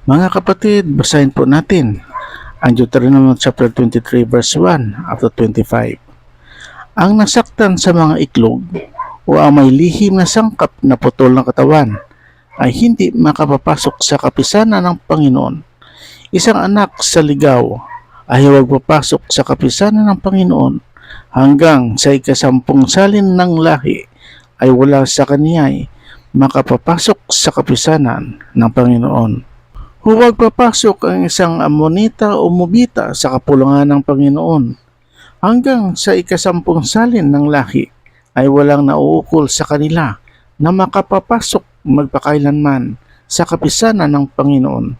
Mga kapatid, basahin po natin ang Deuteronomy chapter 23 verse 1 up to 25. Ang nasaktan sa mga iklog o ang may lihim na sangkap na putol ng katawan ay hindi makapapasok sa kapisanan ng Panginoon. Isang anak sa ligaw ay huwag papasok sa kapisanan ng Panginoon hanggang sa ikasampung salin ng lahi ay wala sa kaniya'y makapapasok sa kapisanan ng Panginoon. Huwag papasok ang isang Amonita o Mobita sa kapulungan ng Panginoon. Hanggang sa ikasampung salin ng lahi ay walang nauukol sa kanila na makapapasok magpakailanman sa kapisanan ng Panginoon.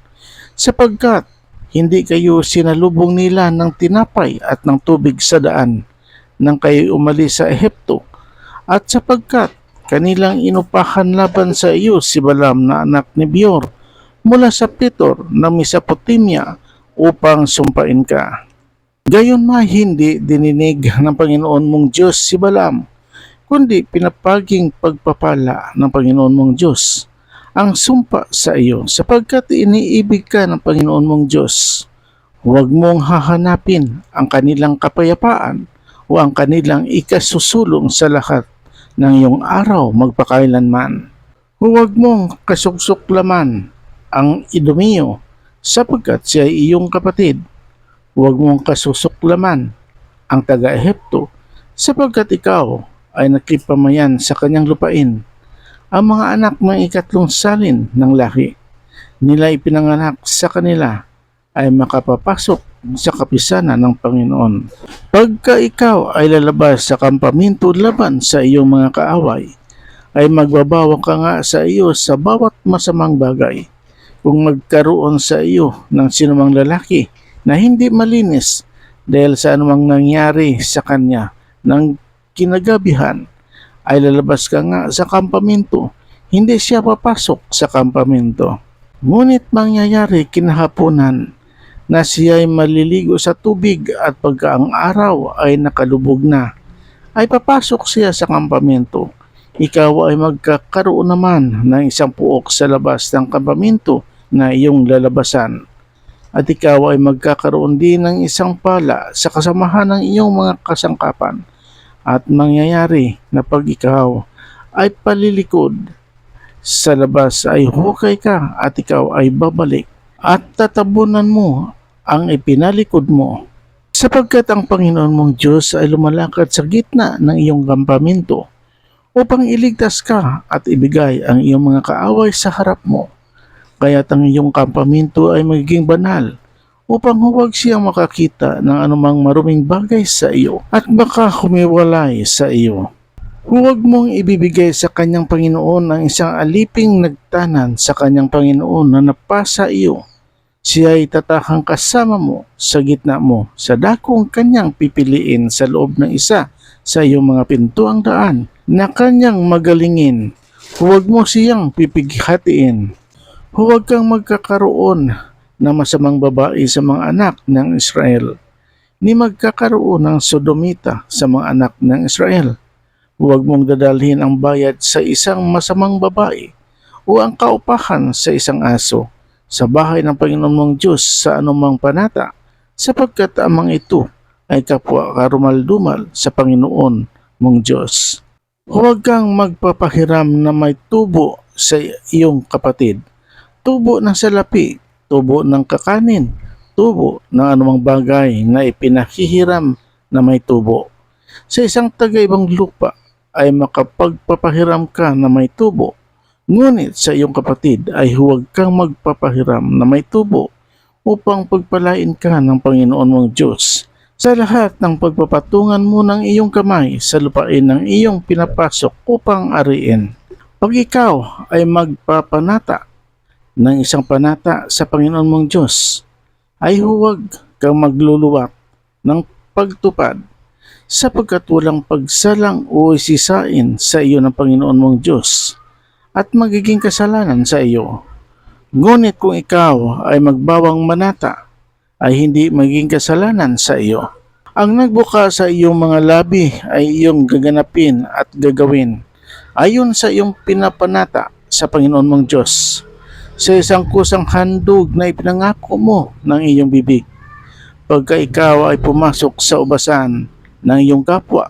Sapagkat hindi kayo sinalubong nila ng tinapay at ng tubig sa daan nang kayo umalis sa Ehipto, at sapagkat kanilang inupahan laban sa iyo si Balaam na anak ni Beor mula sa Petor na Mesopotamia upang sumpain ka. Gayunman hindi dininig ng Panginoon mong Diyos si Balaam, kundi pinapaging pagpapala ng Panginoon mong Diyos ang sumpa sa iyo, sapagkat iniibig ka ng Panginoon mong Diyos. Huwag mong hahanapin ang kanilang kapayapaan o ang kanilang ikasusulong sa lahat ng iyong araw magpakailanman. Huwag mong kasuksuklaman ang Idomeo, sapagkat siya ay iyong kapatid. Huwag mong kasusuklaman ang taga-Ehipto, sapagkat ikaw ay nakipamayan sa kanyang lupain. Ang mga anak ng ikatlong salin ng lahi nila ipinanganak sa kanila ay makapapasok sa kapisanan ng Panginoon. Pagka ikaw ay lalabas sa kampamento laban sa iyong mga kaaway, ay magbabawa ka nga sa iyo sa bawat masamang bagay. Kung magkaroon sa iyo ng sinumang lalaki na hindi malinis dahil sa anumang nangyari sa kanya ng kinagabihan, ay lalabas ka nga sa kampamento, hindi siya papasok sa kampamento. Ngunit mangyayari kinahaponan na siya ay maliligo sa tubig at pagka ang araw ay nakalubog na, ay papasok siya sa kampamento. Ikaw ay magkakaroon naman ng isang puok sa labas ng kampamento na iyong lalabasan. At ikaw ay magkakaroon din ng isang pala sa kasamahan ng iyong mga kasangkapan. At mangyayari na pag ikaw ay palilikod sa labas ay hukay ka at ikaw ay babalik at tatabunan mo ang ipinalikod mo. Sapagkat ang Panginoon mong Diyos ay lumalakad sa gitna ng iyong kampamento upang iligtas ka at ibigay ang iyong mga kaaway sa harap mo. Kaya't ang iyong kampamento ay magiging banal upang huwag siyang makakita ng anumang maruming bagay sa iyo at baka humiwalay sa iyo. Huwag mong ibibigay sa kanyang Panginoon ang isang aliping nagtanan sa kanyang Panginoon na napasa iyo. Siya ay tatakang kasama mo sa gitna mo sa dakong kanyang pipiliin sa loob ng isa sa iyong mga pintuang daan na kanyang magalingin. Huwag mo siyang pipighatiin. Huwag kang magkakaroon ng masamang babae sa mga anak ng Israel, ni magkakaroon ng sodomita sa mga anak ng Israel. Huwag mong dadalhin ang bayad sa isang masamang babae o ang kaupahan sa isang aso sa bahay ng Panginoon mong Diyos sa anumang panata, sapagkat ang mga ito ay kapwa karumal-dumal sa Panginoon mong Diyos. Huwag kang magpapahiram na may tubo sa iyong kapatid, tubo ng salapi, tubo ng kakanin, tubo ng anumang bagay na ipinahihiram na may tubo. Sa isang taga-ibang lupa ay makapagpapahiram ka na may tubo, ngunit sa iyong kapatid ay huwag kang magpapahiram na may tubo upang pagpalain ka ng Panginoon mong Diyos sa lahat ng pagpapatungan mo ng iyong kamay sa lupain ng iyong pinapasok upang ariin. Pag ikaw ay magpapanata ng isang panata sa Panginoon mong Diyos, ay huwag kang magluluwat ng pagtupad, sapagkat walang pagsalang o isisain sa iyo ng Panginoon mong Diyos at magiging kasalanan sa iyo. Ngunit kung ikaw ay magbawang manata, ay hindi magiging kasalanan sa iyo. Ang nagbuka sa iyong mga labi ay iyong gaganapin at gagawin ayon sa iyong pinapanata sa Panginoon mong Diyos. sa isang kusang handog na ipinangako mo ng iyong bibig. Pagka ikaw ay pumasok sa ubasan ng iyong kapwa,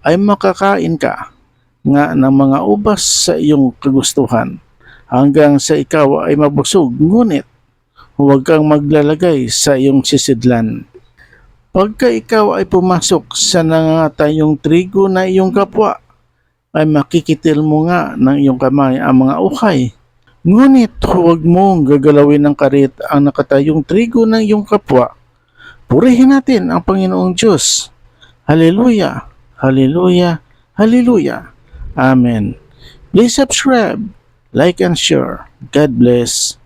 ay makakain ka nga ng mga ubas sa iyong kagustuhan hanggang sa ikaw ay mabusog, ngunit huwag kang maglalagay sa iyong sisidlan. Pagka ikaw ay pumasok sa nangangatayong trigo na iyong kapwa, ay makikitil mo nga ng iyong kamay ang mga ukay. Ngunit huwag mong gagalawin ng karit ang nakatayong trigo ng iyong kapwa. Purihin natin ang Panginoong Diyos. Hallelujah! Hallelujah! Hallelujah! Amen. Please subscribe, like and share. God bless.